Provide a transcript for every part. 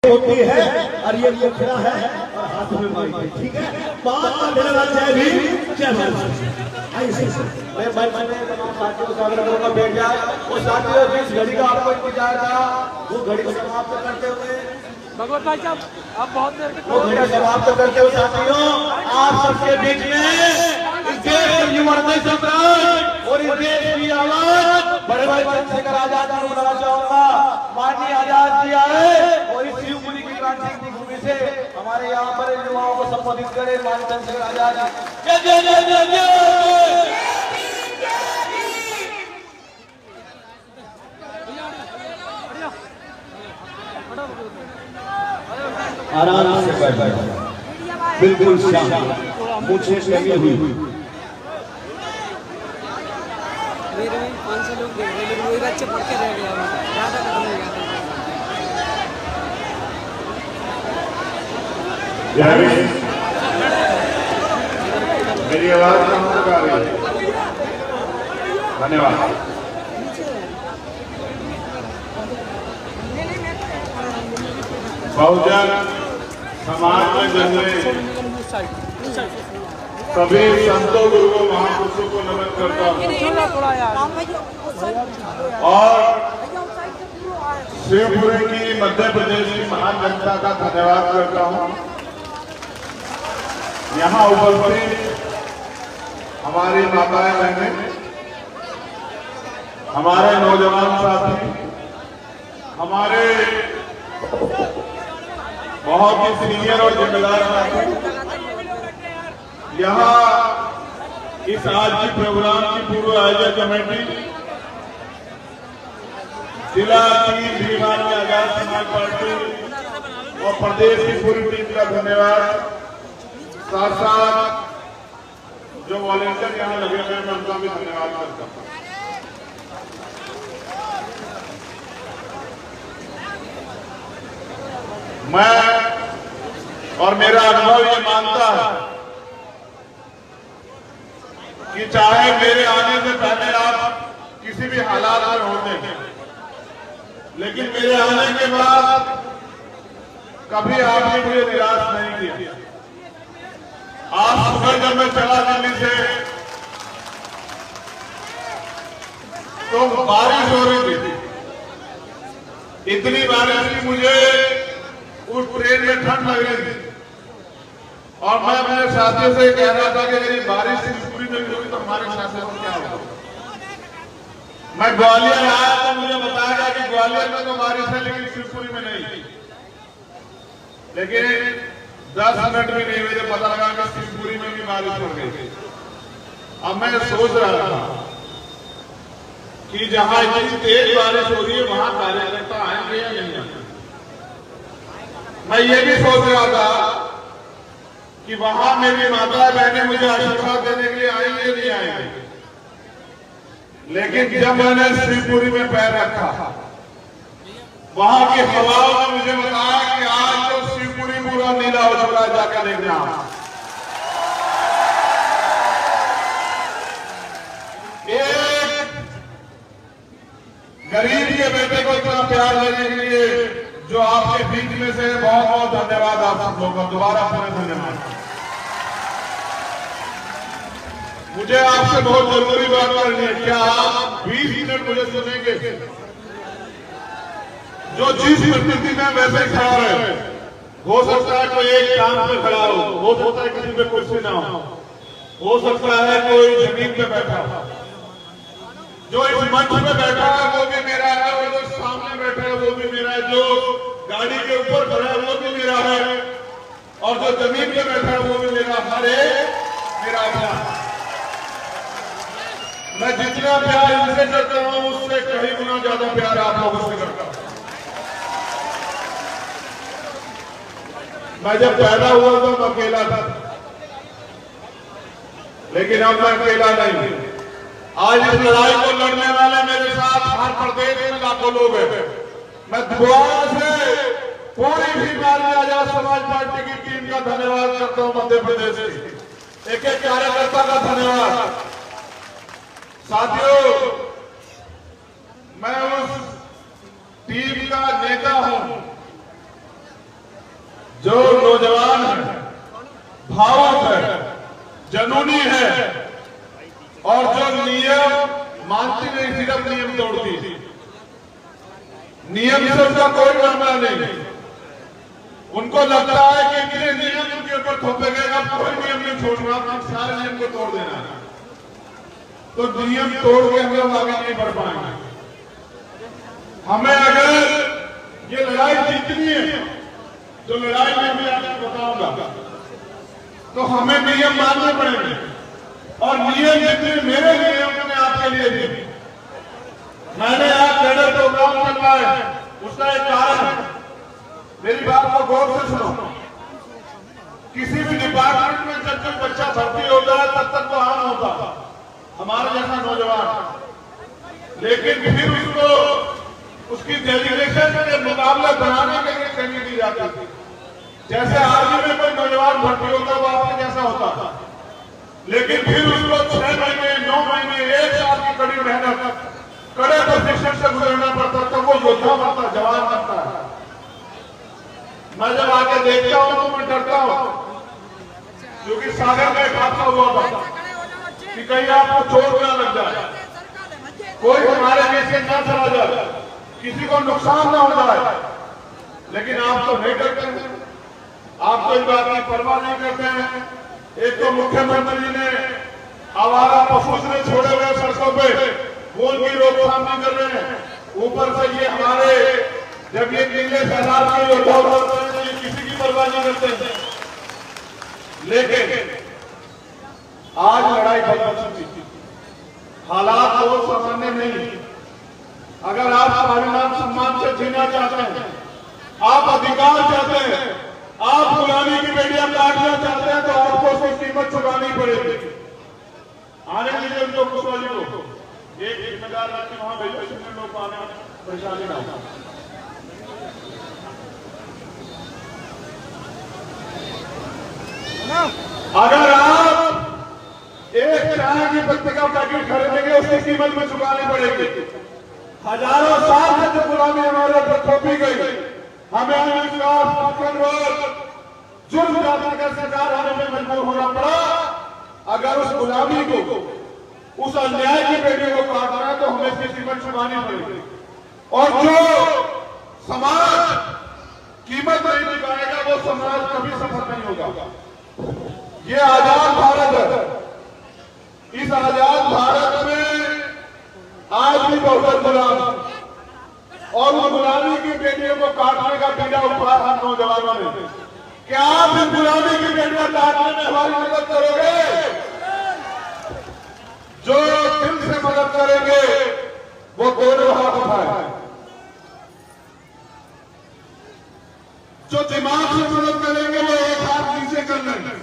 होती है और ये मुखड़ा है और हाथ में माइक है, ठीक है। बात धन्यवाद जय भीम जय भारत। मैं तमाम साथियों से अगर मौका भेट जाए वो साथियों जिस घड़ी का आपको इंतजार था वो घड़ी को समाप्त करते हुए भगवत भाई साहब आप बहुत देर के वो घड़ी समाप्त करते हुए साथियों आप सबके बीच में इस देश के युवा सम्राट और इस देश की आवाज बड़े भाई चंद्रशेखर आजाद को बुलाना चाहूंगा। माननीय आजाद जी आए और इस शिवपुरी की क्रांति की भूमि से हमारे यहाँ पर युवाओं को संबोधित करे। माननीय चंद्रशेखर आजाद जय जय जय जय जय। आराम से बैठ बिल्कुल शांत मुझे लगी हुई मेरे में 500 लोग देख रहे लेकिन वही बच्चे पढ़ के रह गया ज़्यादा खत्म नहीं गया। मेरी आवाज कहाँ तक आ रही है? धन्यवाद। बहुजन समाज में जन्मे सभी संतों गुरुओं महापुरुषों को नमन करता हूँ और शिवपुरी की मध्य प्रदेश की महान जनता का धन्यवाद करता हूँ। यहाँ उपस्थित हमारी माताएं बहनें, हमारे नौजवान साथी, हमारे बहुत ही सीनियर और जिम्मेदार साथी, यहाँ इस आज की प्रोग्राम की पूर्व आयोजक कमेटी, जिला की भारतीय आजाद समाज पार्टी और प्रदेश की पूरी टीम का धन्यवाद। साथ साथ जो वॉलेंटियर यहाँ लगे हुए हैं मैं उनका भी धन्यवाद करता हूँ। मैं और मेरा अनुभव ये मानता है कि चाहे मेरे आने से पहले आप किसी भी हालात में होते हैं, लेकिन मेरे आने के बाद कभी आपने मुझे निराश नहीं किया। आज सुबह जब मैं चला दिल्ली से तो बारिश हो रही थी, इतनी बारिश की मुझे उस ट्रेन में ठंड लग रही थी और मैं अपने साथियों से कह रहा था कि अगर बारिश शिवपुरी में भी होगी तो हमारे साथियों को क्या होगा। मैं ग्वालियर आया तो मुझे बताया गया कि ग्वालियर में तो बारिश है लेकिन शिवपुरी में नहीं। लेकिन 10 मिनट भी नहीं हुए पता लगा कि शिवपुरी में भी बारिश हो गई। अब मैं सोच रहा था कि जहां इतनी तेज बारिश हो रही है वहां कार्यकर्ता आएंगे या नहीं आएंगे। मैं ये भी सोच रहा था कि वहां मेरी माता बहनें मुझे आशीर्वाद देने के लिए आएंगे नहीं आएंगे। लेकिन जब मैंने शिवपुरी में पैर रखा वहां की हवाओं ने मुझे बताया कि आज तो शिवपुरी पूरा नीला हो चुका है, जाकर देखना। एक गरीब के बेटे को इतना प्यार देने के लिए जो आपके बीच में से बहुत बहुत धन्यवाद। आप सब लोगों का दोबारा पूरे धन्यवाद। मुझे आपसे बहुत जरूरी बात करनी है। क्या आप 20 मिनट मुझे सुनेंगे? जो जिस स्थिति में वैसे खड़ा है, हो सकता है कोई एक काम पे खड़ा हो सकता है किसी पे कुर्सी ना हो सकता है कोई जमीन पे बैठा हो। जो इस मंच पे बैठा है वो भी मेरा है और जो सामने बैठा है वो भी मेरा है, जो गाड़ी के ऊपर खड़ा है वो भी मेरा है और जो जमीन पे बैठा है वो भी मेरा। हर एक मेरा अपना। मैं जितना प्यार इनसे करता हूं उससे कहीं गुना ज्यादा प्यार आप लोगों से करता हूं। मैं जब पैदा हुआ तो मैं अकेला था, लेकिन अब मैं अकेला नहीं। आज इस लड़ाई को लड़ने वाले मेरे साथ हर प्रदेश में लाखों लोग हैं। मैं दोबारा से पूरी भी भारतीय आजाद समाज पार्टी की टीम का धन्यवाद करता हूं। मध्य प्रदेश की एक एक कार्यकर्ता का धन्यवाद। साथियों, मैं उस टीम का नेता हूं जो नौजवान है, भावुक है, जनूनी है और जो नियम मानती नहीं, सिर्फ नियम तोड़ती, नियम से उनका कोई मामला नहीं। उनको लगता है कि इतने नियम उनके ऊपर थोपे गए, अब कोई नियम नहीं छोड़ना, आप सारे नियम को तोड़ देना। तो नियम तोड़ के हम लोग आगे नहीं बढ़ पाएंगे। हमें अगर ये लड़ाई जीतनी है, जो लड़ाई में मैं आपको बताऊंगा, तो हमें नियम मानने पड़ेंगे। और नियम जितने मेरे लिए मैंने आपके लिए दिए। मैंने आज कैडर प्रोग्राम चल रहा है, उसका एक कारण है। मेरी बात को गौर से सुनो। किसी भी डिपार्टमेंट में जब कोई बच्चा भर्ती होता है तब तक वो आम होता, हमारे जैसा नौजवान। लेकिन फिर उसको उसकी डेडिकेशन के मुकाबले बनाने के लिए ट्रेनिंग दी जाती थी। जैसे आर्मी में कोई नौजवान भर्ती होता वो आपके जैसा होता था, लेकिन फिर उसको 6 महीने 9 महीने 1 साल की कड़ी मेहनत, कड़े प्रशिक्षण से गुजरना पड़ता था। वो योद्धा बनता, जवान बनता है। मैं जब आके देखता हूं तो मैं डरता हूं, क्योंकि सागर में एक हादसा हुआ था कि कहीं आपको चोट ना लग जाए, कोई हमारे देश से ना चला जाए, किसी को नुकसान ना हो जाए। लेकिन आप तो नहीं करते हैं, आप तो इस बात की परवाह नहीं करते हैं। एक तो मुख्यमंत्री जी ने आवारा पशु से छोड़े हुए सड़कों पे वो उनकी रोकथाम नहीं कर रहे हैं। ऊपर से ये हमारे जब ये नीले सैलाब के योद्धा होते हैं, किसी की परवाह नहीं करते। लेकिन आज लड़ाई बदल चुकी थी, हालात बहुत सामान्य नहीं। अगर आप स्वाभिमान सम्मान से जीना चाहते हैं, आप अधिकार चाहते हैं, आप गुलामी की बेड़ियां काटना चाहते हैं, तो आपको उसकी कीमत चुकानी पड़ेगी। आने दीजिए उनको, कुशवाली को एक जिम्मेदार रखी वहां भेजो, लोग को आने परेशानी ना हो। अगर आप एक चाय की पत्ती का पैकेट खरीदेंगे, उसकी कीमत में चुकानी पड़ेगी। हजारों साल से जो गुलामी हमारे ऊपर थोपी गई, हमें अविश्वास, जुर्म जाति का शिकार होने में मजबूर होना पड़ा। अगर उस गुलामी को, उस अन्याय की बेड़ियों को काटना है तो हमें इसकी कीमत चुकानी पड़ेगी। और जो समाज कीमत नहीं चुकाएगा वो समाज कभी सफल नहीं होगा। ये आजाद भारत है। इस आजाद भारत में आज भी बहुत गुलाम, और उस गुलामी की बेटियों को काटने का बीड़ा उठा हम नौजवानों ने। क्या आप इस गुलामी की बेटियां काटने में हमारी मदद करोगे? जो दिल से मदद करेंगे वो दोनों हाथ उठाए, जो दिमाग से मदद करेंगे वो एक हाथ नीचे कर लेंगे।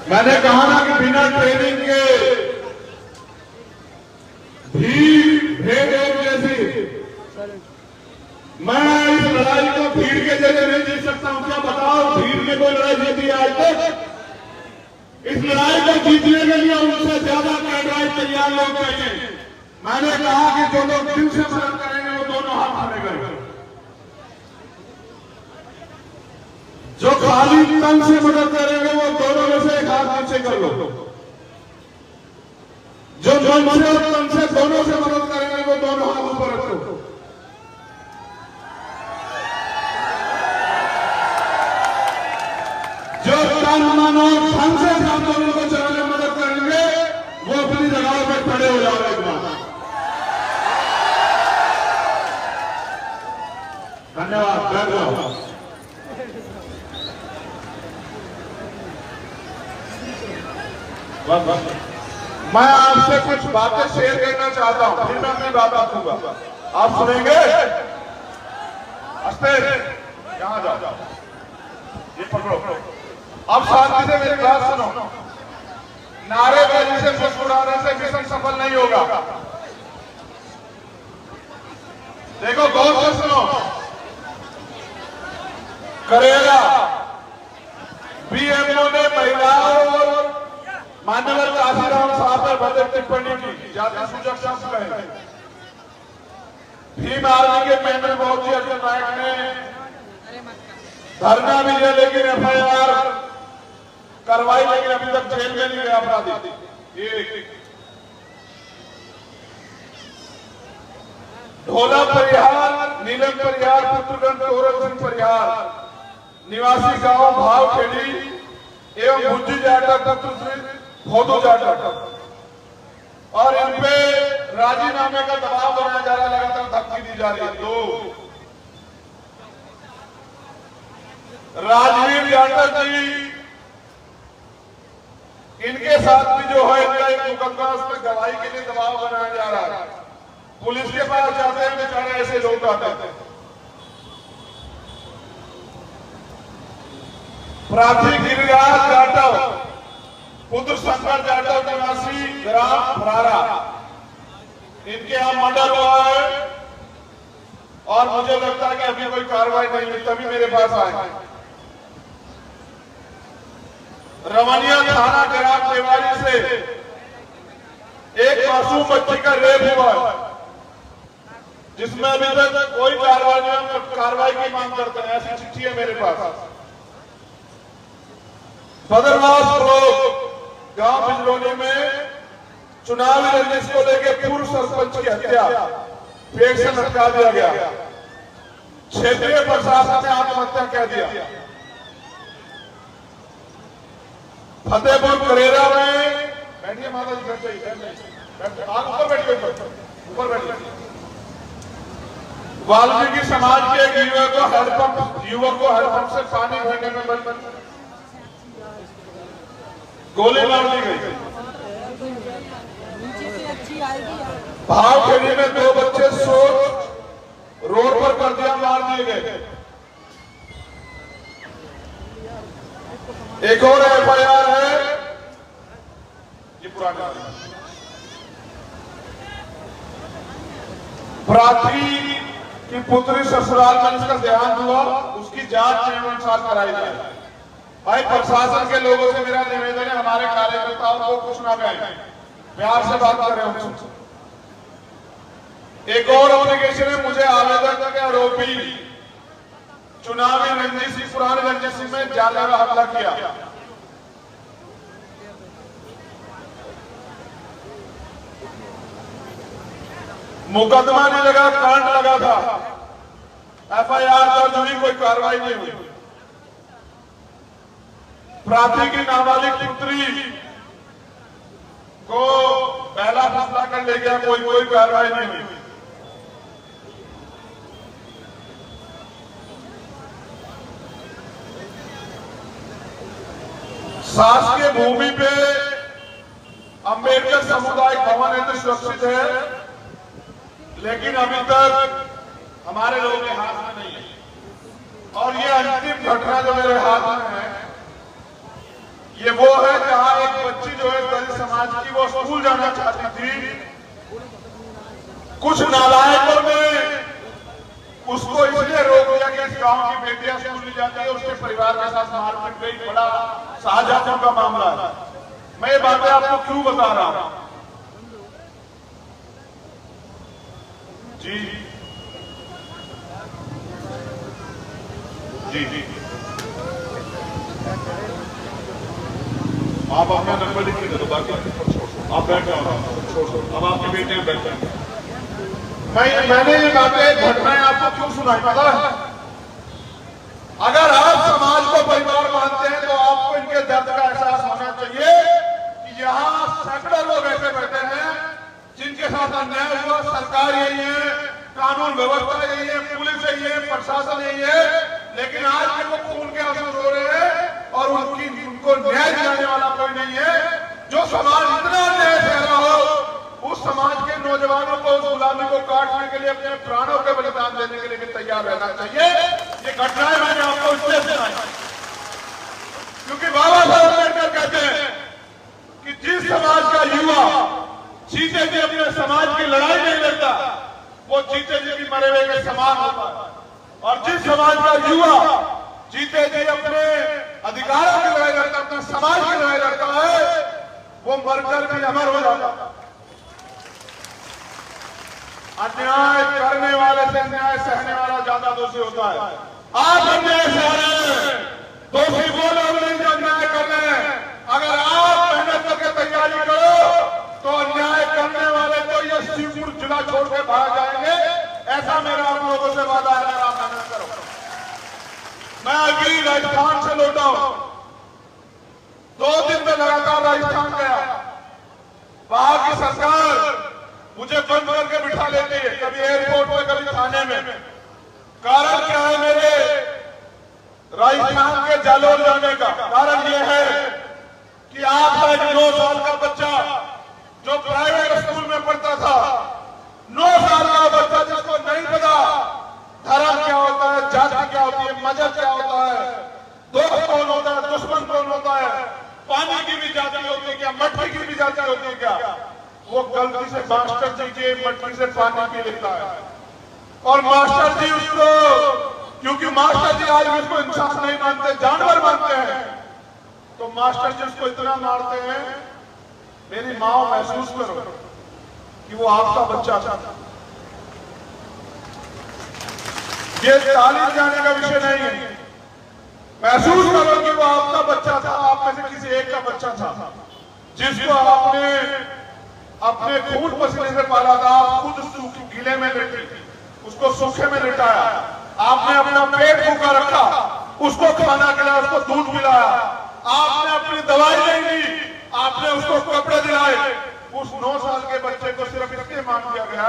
मैंने कहा ना कि बिना ट्रेनिंग के भीड़ भेड़ जैसी, मैं इस लड़ाई को भीड़ के जरिए नहीं जीत सकता हूं। क्या बताओ, भीड़ ने कोई लड़ाई जीती है आज तक? इस लड़ाई को जीतने के लिए उनसे ज्यादा कैडराइज तैयार लोग चाहिए। मैंने कहा कि जो लोग दिल से मदद करेंगे वो दोनों हाथ मारेंगे, जो खाली तन से मदद करेंगे वो दोनों में से एक हाथ नीचे कर लो, जो मन से और तन से दोनों से मदद करेंगे वो दोनों हाथ ऊपर रखो। जो तन मन और धन से आंदोलन को चलाने में मदद करेंगे वो अपनी जगह पर खड़े हो जाओ। एक बार धन्यवाद, धन्यवाद। मैं आपसे कुछ बातें शेयर करना चाहता हूं, फिर मैं अपनी बात रखूंगा। आप सुनेंगे? अस्ते यहां जाओ, ये पकड़ो। अब शांति से मेरी बात सुनो। नारेबाजी से मुस्कुराने से मिशन सफल नहीं होगा। देखो, गौर से सुनो। करेगा बीएमओ ने महिलाओं और मान्यवर काशीराम साहब पर बजट टिप्पणी की, जाति सूचक शब्द कहे। भीम आर्मी के मेंबर बहुत ही अर्जुन नायक ने धरना भी दिया, लेकिन FIR कार्रवाई, लेकिन अभी तक जेल में नहीं गया अपराधी। ये ढोला परिहार, नीलम परिहार, पुत्रगंज गौरव सिंह परिहार निवासी गांव भावखेड़ी एवं गुज्जी जाटव पुत्र श्री खोदू जाटव, और इन पे राजीनामे का दबाव बनाया जा रहा है, लगातार धमकी दी जा रही है। तो राजवीर जाटव जी, इनके साथ भी जो है इनका एक मुकदमा, उस पर गवाही के लिए दबाव बनाया जा रहा है। पुलिस के पास जाते हैं बेचारे ऐसे लोग आते हैं। प्राथी गिरिराज जाटव पुत्र शंकर जाटव निवासी ग्राम फरारा, इनके यहां मर्डर हुआ है और मुझे लगता है कि अभी कोई कार्रवाई नहीं हुई, तभी मेरे पास आए। रमनिया थाना ग्राम देवारी से एक मासूम बच्ची का रेप हुआ है, जिसमें अभी तक कोई कार्रवाई की मांग करते हैं। ऐसी चिट्ठी है मेरे पास। बदरवास ब्लॉक गांव बिजरौनी में चुनावी रंजिश को लेकर पूर्व सरपंच की हत्या, पेड़ से लटका दिया गया। क्षेत्रीय प्रशासन ने आत्महत्या कह दिया। फतेहपुर करेरा में, बैठिए माता जी, बैठ जाइए, आप ऊपर बैठिए, ऊपर बैठिए। वाल्मीकि समाज के एक युवक को हैंडपंप से पानी भरने में गोली मार दी गई। भावखेड़ी में 2 बच्चे रोड पर कर दिया, मार दिए गए। एक और FIR है, ये पुराना, प्राथी की पुत्री ससुराल में जिसका देहांत हुआ, उसकी जांच नियमानुसार कराई जाए। भाई प्रशासन के लोगों से मेरा निवेदन है, हमारे कार्यकर्ताओं को कुछ ना कहें, प्यार से बात करें उनसे। एक और एप्लीकेशन है, मुझे आवेदन के आरोपी चुनावी रंजिश, पुरानी रंजिश में जानलेवा हमला किया। मुकदमा नहीं लगा, करंट लगा था, FIR दर्ज हुई, कोई कार्रवाई नहीं हुई। प्राथी की नाबालिग पुत्री को पहला फैसला कर ले गया, कोई कार्रवाई नहीं हुई। शासकीय भूमि पे अंबेडकर सामुदायिक भवन है तो सुरक्षित है, लेकिन अभी तक हमारे लोगों के हाथ में नहीं है। और ये अंतिम घटना जो मेरे हाथ में है, ये वो है जहां एक बच्ची जो है दलित समाज की, वो स्कूल जाना चाहती थी। कुछ नालायकों ने उसको इसलिए रोक दिया कि इस गांव की बेटियां स्कूल नहीं जाती है, उसके परिवार के साथ मारपीट गई। बड़ा शाहजहां का मामला है। मैं ये बातें आपको क्यों बता रहा हूं जी जी जी आप अपना नंबर लिख के दे दो, बाकी आप बैठ जाओ, छोड़ो। अब आपके बेटे बैठ जाए। मैंने ये बातें, घटनाएं आपको क्यों सुनाई पता है? अगर आप समाज को परिवार मानते हैं तो आपको इनके दर्द का एहसास होना चाहिए कि यहाँ सैकड़ों लोग ऐसे बैठे हैं जिनके साथ अन्याय हुआ। सरकार यही है, कानून व्यवस्था यही है, पुलिस यही है, प्रशासन यही है, लेकिन आज भी वो खून के आंसू रो रहे हैं और उनको न्याय दिलाने वाला कोई नहीं है। जो समाज इतना अन्याय सह रहा हो, उस समाज के नौजवानों को उस गुलामी को काटने के लिए अपने प्राणों के बलिदान देने के लिए भी तैयार रहना चाहिए। ये घटनाएं मैंने आपको इसलिए सुनाई क्योंकि बाबा साहब अम्बेडकर कहते हैं कि जिस समाज का युवा जीते जी अपने समाज की लड़ाई नहीं लड़ता, वो जीते जी भी मरे हुए के समान होता है। और जिस समाज का युवा जीते जी अपने अधिकारों की लड़ाई लड़ता, अपने समाज की लड़ाई लड़ता है, वो मरकर भी अमर हो जाता है। अन्याय करने वाले से अन्याय सहने वाला ज्यादा दोषी होता है। आप अन्याय सह रहे हैं, दोषी वो लोग नहीं जो अन्याय कर रहे हैं। अगर आप मेहनत करके तैयारी करो तो अन्याय करने वाले तो ये शिवपुर जिला छोड़ के भाग जाएंगे। ऐसा मेरा आप लोगों से वादा है, अगर आप मेहनत करो। मैं अभी राजस्थान से लौटा हूं, 2 दिन में लगातार राजस्थान गया। वहां की सरकार मुझे बंद करके बिठा लेती है, कभी एयरपोर्ट में कभी थाने में। कारण क्या है मेरे राजस्थान के जालोर जाने का? कारण यह है कि आपका एक 9 साल का बच्चा जो प्राइवेट स्कूल में पढ़ता था, 9 साल का बच्चा जिसको नहीं पता धर्म क्या होता है, जाति क्या होती है, मजहब क्या होता है, दोस्त कौन होता है, दुश्मन कौन होता है, पानी की भी जाति होती है क्या, मट्टी की भी जाति होती है क्या, वो गलती से मास्टर जी के मट्टी से पानी पी लेता है। और मास्टर जी उसको, क्योंकि मास्टर जी आज उसको इंसान नहीं मानते, जानवर मानते हैं, तो मास्टर जी उसको इतना मारते हैं। मेरी माँ महसूस करो कि वो आपका बच्चा था। ये तालीम जाने का विषय नहीं है। महसूस करो कि वो आपका बच्चा था, आप में से किसी एक का बच्चा था, जिसको आपने अपने खून पसीने से पाला था। आप खुद गीले में लेटे, उसको सूखे में लिटाया, आपने अपना पेट भूखा रखा, उसको खाना खिलाया, उसको दूध पिलाया, आपने अपनी दवाई नहीं दी, आपने उसको कपड़े दिलाए। उस 9 साल के बच्चे को सिर्फ इसलिए मान दिया गया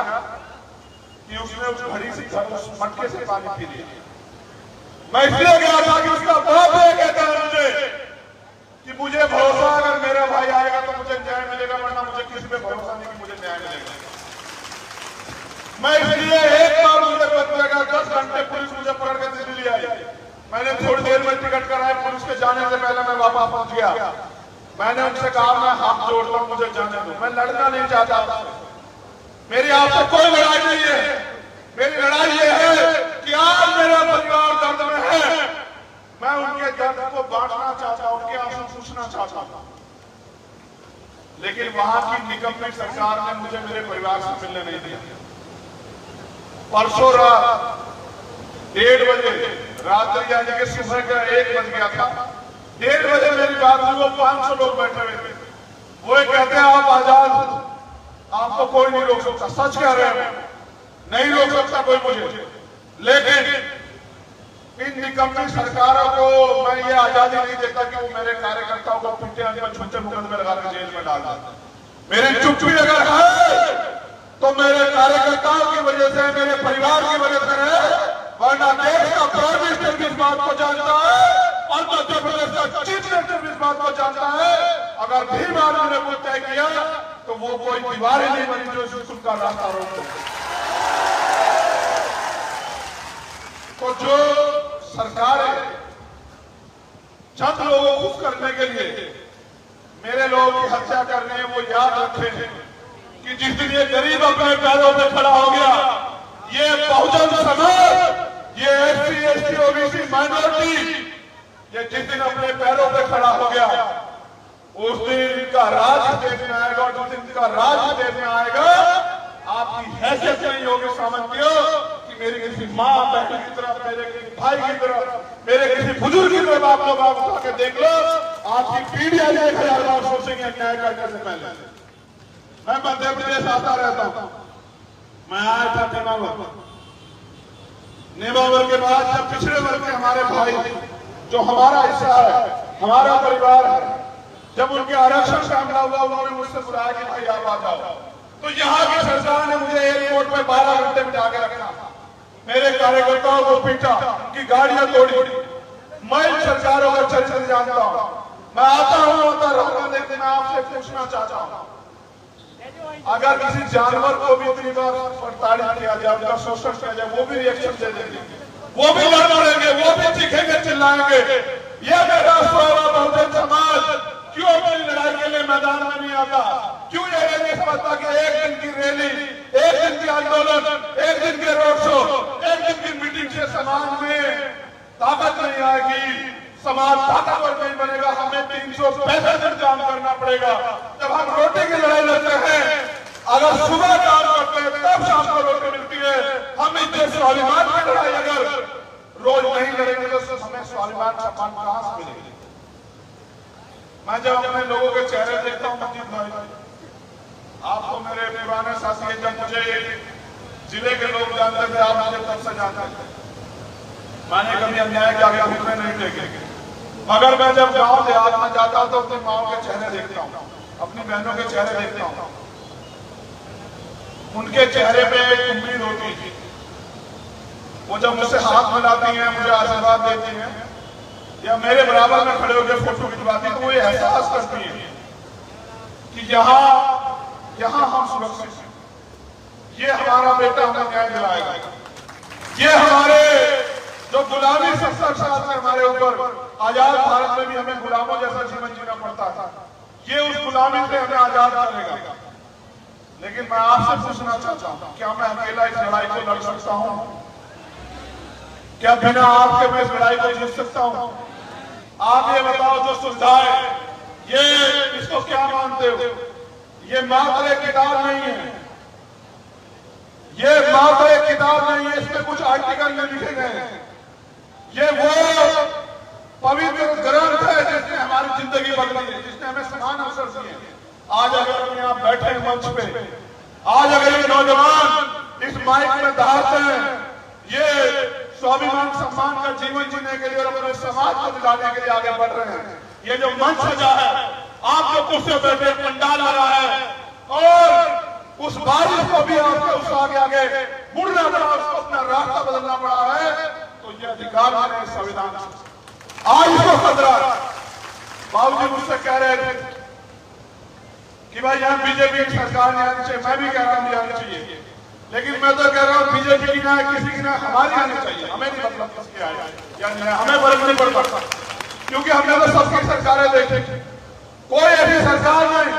कि उसने उस घड़ी से, उस मटके से पानी पी लिया। मैं इसलिए गया था कि उसका बाप ये कहता है मुझे कि मुझे भरोसा, अगर मेरा भाई आएगा तो मुझे न्याय मिलेगा, वरना मुझे किसी पे भरोसा नहीं कि मुझे न्याय मिलेगा। मैं इसलिए एक बार मुझे पता 10 घंटे पुलिस मुझे पकड़ के दिल्ली आई। मैंने थोड़ी देर में टिकट कराया, पुलिस के जाने से पहले मैं वापस पहुंच गया। मैंने उनसे कहा मैं हाथ जोड़ता हूं, मुझे जाने दो, मैं लड़ना नहीं चाहता। मेरी आपसे कोई लड़ाई नहीं है। मेरी लड़ाई ये है कि आज मेरा परिवार दर्द में है, मैं उनके दर्द को बांटना चाहता हूं, उनके आंसू पूछना चाहता हूं। लेकिन वहां की निकम्मी सरकार ने मुझे मेरे परिवार से मिलने नहीं दिया। परसों रात 1:30 बजे, रात्रि यानी कि सुबह का 1 बज गया था, 1:30 बजे मेरी बात हुई। वो 500 लोग बैठे हुए थे। वो कहते हैं आप आजाद, आपको कोई नहीं रोक सकता। सच कह रहे हैं, नहीं रोक सकता कोई मुझे। लेकिन इन निकम्मी सरकारों को मैं ये आजादी नहीं देता कि वो मेरे कार्यकर्ताओं को पीटे, उनको झूठे मुकदमे लगाकर जेल में डाल देता। मेरी चुप्पी अगर है तो मेरे कार्यकर्ताओं की वजह से, मेरे परिवार की वजह से है, वरना देश का प्राइम मिनिस्टर भी इस बात को जानता है और मध्य प्रदेश का चीफ मिनिस्टर भी इस बात को जानता है। अगर भीम आर्मी ने कुछ तय किया तो वो कोई दीवार ही नहीं बनी जो स्कूल का रास्ता रोक दे। तो जो सरकारें चंद लोगों को खुश करने के लिए मेरे लोगों की हत्या कर रहे हैं, वो याद रखें कि जिस दिन ये गरीब अपने पैरों पे खड़ा हो गया, ये बहुजन समाज, ये SC, ST, OBC माइनॉरिटी, ये जिस दिन अपने पैरों पे खड़ा हो गया, उस दिन का राज देश में आएगा। और जिस दिन का राज देश में आएगा, आपकी हैसियत नहीं होगी सामंतियों कि मेरी किसी माँ बहन की तरफ, मेरे किसी भाई की तरफ, मेरे किसी बुजुर्ग की तरफ आप लोग आप उठा के देख लो। आपकी पीढ़ियां 1000 बार सोचेंगे अन्याय करने से पहले। मैं मध्य प्रदेश आता रहता हूं। मैं आया था नेमावर के बाद, जब पिछड़े वर्ग के हमारे भाई, जो हमारा हिस्सा है, हमारा परिवार है, जब उनके आरक्षण का हमला हुआ, उन्होंने मुझसे बुलाया कि भाई आप आ जाओ। तो यहाँ की सरकार ने मुझे एयरपोर्ट में 12 घंटे बिठा के रखा, मेरे कार्यकर्ताओं को पीटा, उनकी गाड़ियां तोड़ी। मैं इन सरकारों का चरित्र जानता हूं। मैं आता रहूंगा, लेकिन मैं आपसे पूछना चाहता हूं, अगर किसी जानवर को भी इतनी बार प्रताड़ित किया जाए, उनका शोषण किया जाए, वो भी रिएक्शन दे देंगे, वो भी लड़ पड़ेंगे, वो भी चीखेंगे, चिल्लाएंगे। ये मेरा बहुजन समाज क्यों अपनी लड़ाई के लिए मैदान में नहीं आता? क्यों ये नहीं समझता कि एक दिन की रैली, एक दिन की आंदोलन, एक दिन के रोड शो, एक दिन की मीटिंग से समाज में ताकत नहीं आएगी, समाज ताकतवर नहीं बनेगा। हमें 365 दिन काम करना पड़ेगा। जब हम रोटी की लड़ाई लड़ते हैं, अगर सुबह काम करते होते हैं तब शाम को रोटी मिलती है। हम इस देश स्वाभिमान की लड़ाई अगर रोज नहीं लड़ेंगे तो हमें स्वाभिमान सम्मान कहां से मिलेगी। मैं जब अपने लोगों के चेहरे देखता हूं मंजीत भाई, आपको मेरे पुराने साथी, जब मुझे जिले के लोग जानते थे, आप मुझे तब से जानते थे, मैंने कभी अन्याय के आगे घुटने नहीं टेके। मगर मैं जब गांव देहात में जाता हूं तो अपनी माओ के चेहरे देखता हूं, अपनी बहनों के चेहरे देखता हूं, उनके चेहरे पे एक उम्मीद होती है। वो जब मुझसे हाथ मिलाती हैं, मुझे आशीर्वाद देती हैं या मेरे बराबर में खड़े होकर फोटो खिंचवाती, तो वो ये एहसास करती है कि यहाँ हम सुरक्षित हैं, ये हमारा बेटा हमें न्याय दिलाएगा। ये हमारे जो गुलामी 70 साल से हमारे ऊपर आजाद भारत में भी हमें गुलामों जैसा जीवन जीना पड़ता था, ये उस गुलामी से हमें आजाद करेगा। लेकिन मैं आपसे पूछना चाहता हूं, क्या मैं अकेला इस लड़ाई को लड़ सकता हूं? क्या बिना आपके मैं इस लड़ाई को जीत सकता हूं? आप ये बताओ, जो सुविधाएं, ये इसको क्या मानते हो? ये मात्र एक किताब नहीं है, ये मात्र एक किताब नहीं है, इसमें कुछ आर्टिकल में लिखे गए हैं। ये वो पवित्र ग्रंथ है जिसने हमारी जिंदगी बदली है, जिसने हमें समान अवसर दिए। आज अगर हम यहाँ बैठे हैं मंच पे, आज अगर ये नौजवान इस माइक में दहाड़ते हैं, ये स्वाभिमान सम्मान का जीवन जीने के लिए और अपने समाज को दिलाने के लिए आगे बढ़ रहे हैं। ये जो मंच सजा है, आप जो कुर्सी बैठे पंडाल आ रहा है, और उस बारिश को भी आपके उस आगे मुड़ना पड़ा, उसको अपना रास्ता बदलना पड़ा है, तो ये अधिकार है संविधान। आज इसको खतरा। बाबूजी मुझसे कह रहे थे कि भाई यहाँ बीजेपी की सरकार नहीं आनी चाहिए, मैं भी कह रहा हूँ नहीं आनी चाहिए, लेकिन मैं तो कह रहा हूँ बीजेपी की ना किसी की ना हमारी आनी चाहिए। हमें नहीं मतलब किसकी आए या नहीं, हमें फर्क नहीं पड़ पड़ता, क्योंकि हमने तो सबकी सरकारें देखी। कोई ऐसी सरकार नहीं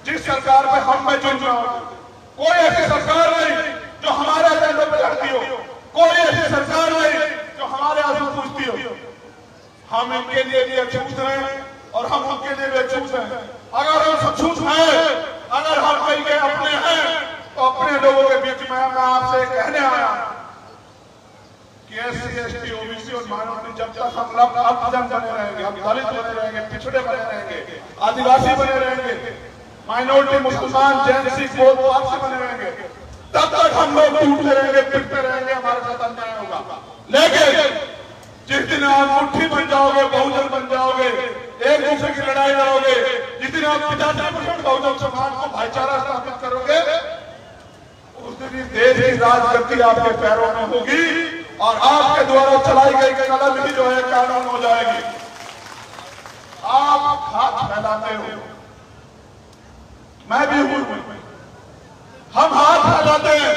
जिस सरकार पे हम में जुड़ रहा हो, कोई ऐसी सरकार नहीं जो हमारे एजेंडे पे लड़ती हो, कोई ऐसी सरकार नहीं जो हमारे आंसू पूछती हो। हम इनके लिए भी अछूत हैं और हम उनके लिए भी अछूत हैं। अगर हम अछूत हैं, अगर हम कहीं के अपने हैं, तो अपने लोगों के बीच में मैं आपसे कहने आया कि SC, ST, OBC और माइनॉरिटी, जब तक हम लोग अल्पसंख्यक बने रहेंगे, हम दलित बने रहेंगे, पिछड़े बने रहेंगे, आदिवासी बने रहेंगे, माइनॉरिटी, मुसलमान, जैन, सिख, बौद्ध, पारसी बने रहेंगे, तब तक हम लोग टूटते रहेंगे, पिटते रहेंगे, हमारे साथ अन्याय होगा। लेकिन जिस दिन आप मुट्ठी बन जाओगे, बहुजन बन जाओगे, एक दूसरे की लड़ाई लड़ोगे, जिस दिन आप 50% बहुजन समाज को भाईचारा स्थापित करोगे, उस दिन इस देश की राजगद्दी आपके पैरों में होगी और आपके द्वारा चलाई गई कलम ही जो है कानून हो जाएगी। आप हाथ फैलाते हो, मैं भी हूं, हम हाथ फैलाते हैं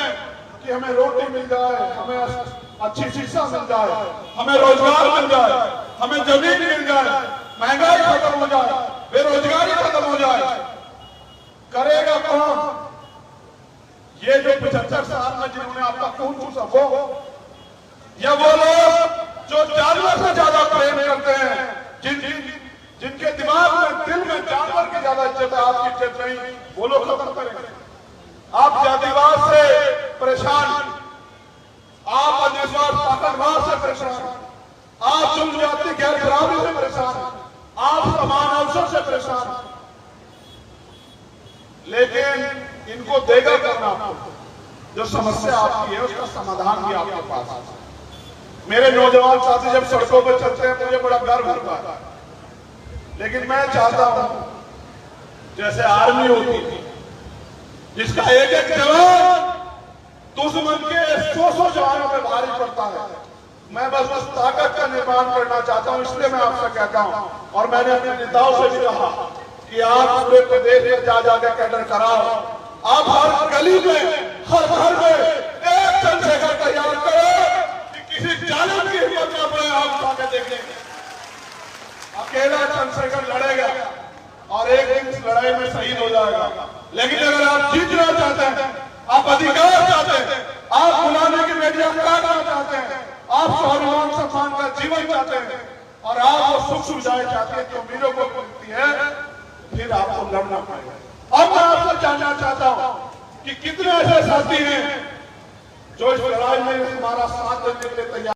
कि हमें रोटी मिल जाए, हमें अच्छी शिक्षा मिल जाए, हमें रोजगार मिल जाए, हमें जमीन मिल जाए, महंगाई खत्म हो जाए, बेरोजगारी खत्म हो जाए। करेगा कौन? ये जो 75 साल में जिन्होंने आपका खून चूसा वो, या वो लोग जो जानवर से ज्यादा प्रेम करते हैं, जिनके दिमाग में, दिल में जानवर की ज्यादा इज्जत है, आपकी इज्जत नहीं, वो लोग खत्म करेंगे। आप जातिवाद से परेशान, आप अन्यवाद ताकतवाद से परेशान, आप जनजाति गैर बराबरी से परेशान, आप समान अवसर से परेशान, लेकिन इनको देगा करना आपको। जो समस्या आपकी है उसका समाधान भी आपके पास है। मेरे नौजवान साथी जब सड़कों पर चलते हैं मुझे बड़ा गर्व होता है, लेकिन मैं चाहता हूं जैसे आर्मी होती थी जिसका एक एक जवान दुश्मन के 100 जवानों में भारी पड़ता है, मैं बस उस ताकत का निर्माण करना चाहता हूं। इसलिए मैं आपसे कहता हूं, और मैंने अपने नेताओं से भी कहा कि आप पूरे प्रदेश में जा जाकर कैडर कराओ, आप हर गली में, हर घर में एक चंद्रशेखर तैयार करो कि किसी जालिम की हिम्मत न पड़े, आप आगे देखेंगे। अकेला चंद्रशेखर लड़ेगा और एक दिन इस लड़ाई में शहीद हो जाएगा, लेकिन अगर आप जीतना चाहते हैं, आप अधिकार चाहते हैं, आप गुलामी की बेटियां काटना चाहते हैं, आप स्वाभिमान सम्मान का जीवन चाहते हैं और आप वो सुख सुविधाएं चाहते हैं जो वीरों को मिलती है, फिर आपको लड़ना पड़ेगा। अब मैं आपसे जानना चाहता हूं कि कितने ऐसे साथी हैं जो इस लड़ाई में हमारा साथ देने के लिए तैयार